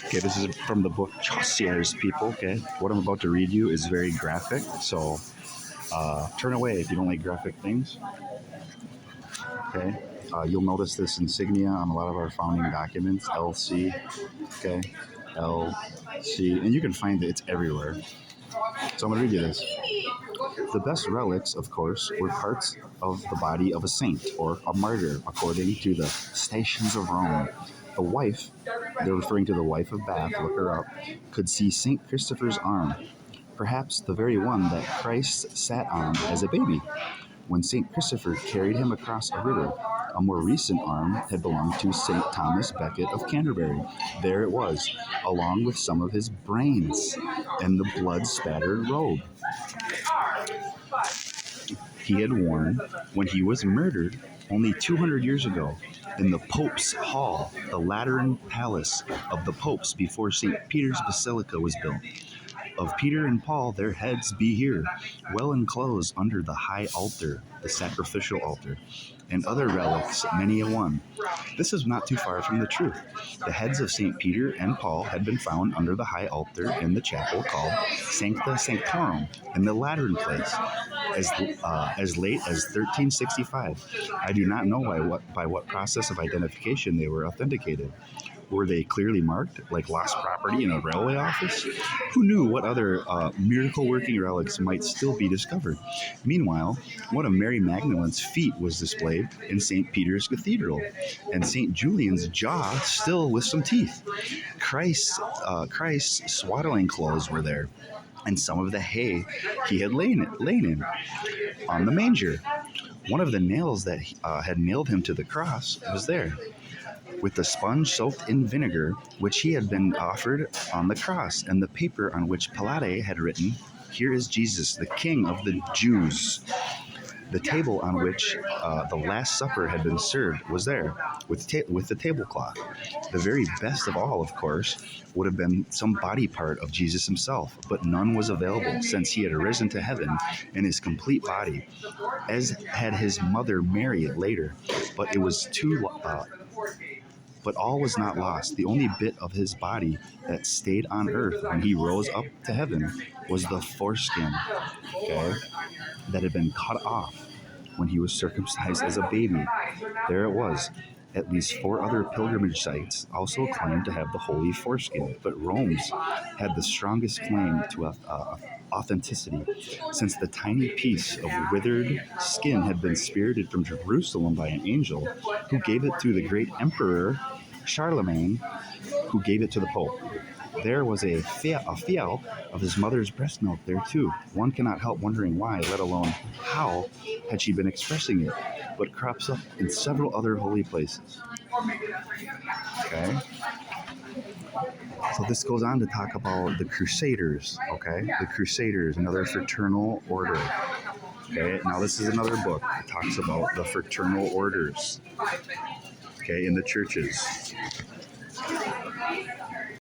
Okay, this is from the book Chaucer's People. Okay, what I'm about to read you is very graphic, so turn away if you don't like graphic things. Okay, you'll notice this insignia on a lot of our founding documents, LC. Okay, LC, and you can find it; it's everywhere. So I'm gonna read you this. The best relics, of course, were parts of the body of a saint or a martyr, according to the Stations of Rome. The wife, they're referring to the wife of Bath, look her up, could see St. Christopher's arm, perhaps the very one that Christ sat on as a baby when St. Christopher carried him across a river. A more recent arm had belonged to St. Thomas Becket of Canterbury. There it was, along with some of his brains and the blood-spattered robe he had worn when he was murdered only 200 years ago in the Pope's Hall, the Lateran Palace of the Popes before St. Peter's Basilica was built. Of Peter and Paul, their heads be here, well enclosed under the high altar, the sacrificial altar, and other relics, many a one. This is not too far from the truth. The heads of St. Peter and Paul had been found under the high altar in the chapel called Sancta Sanctorum in the Lateran place, as late as 1365. I do not know by what process of identification they were authenticated. Were they clearly marked, like lost property in a railway office? Who knew what other miracle-working relics might still be discovered? Meanwhile, one of Mary Magdalene's feet was displayed in St. Peter's Cathedral, and St. Julian's jaw still with some teeth. Christ's swaddling clothes were there, and some of the hay he had lain in on the manger. One of the nails that had nailed him to the cross was there, with the sponge soaked in vinegar which he had been offered on the cross, and the paper on which Pilate had written, "Here is Jesus, the King of the Jews." The table on which the Last Supper had been served was there, with the tablecloth. The very best of all, of course, would have been some body part of Jesus himself, but none was available, since he had arisen to heaven in his complete body, as had his mother Mary later. But it was but all was not lost. The only bit of his body that stayed on earth when he rose up to heaven was the foreskin, okay, that had been cut off when he was circumcised as a baby. There it was. At least 4 other pilgrimage sites also claimed to have the holy foreskin, but Rome's had the strongest claim to authenticity, since the tiny piece of withered skin had been spirited from Jerusalem by an angel who gave it to the great emperor Charlemagne, who gave it to the Pope. There was a phial of his mother's breast milk there too. One cannot help wondering why, let alone how, had she been expressing it, but crops up in several other holy places. Okay? So this goes on to talk about the Crusaders, okay? The Crusaders, another fraternal order. Okay, now this is another book that talks about the fraternal orders, okay, in the churches.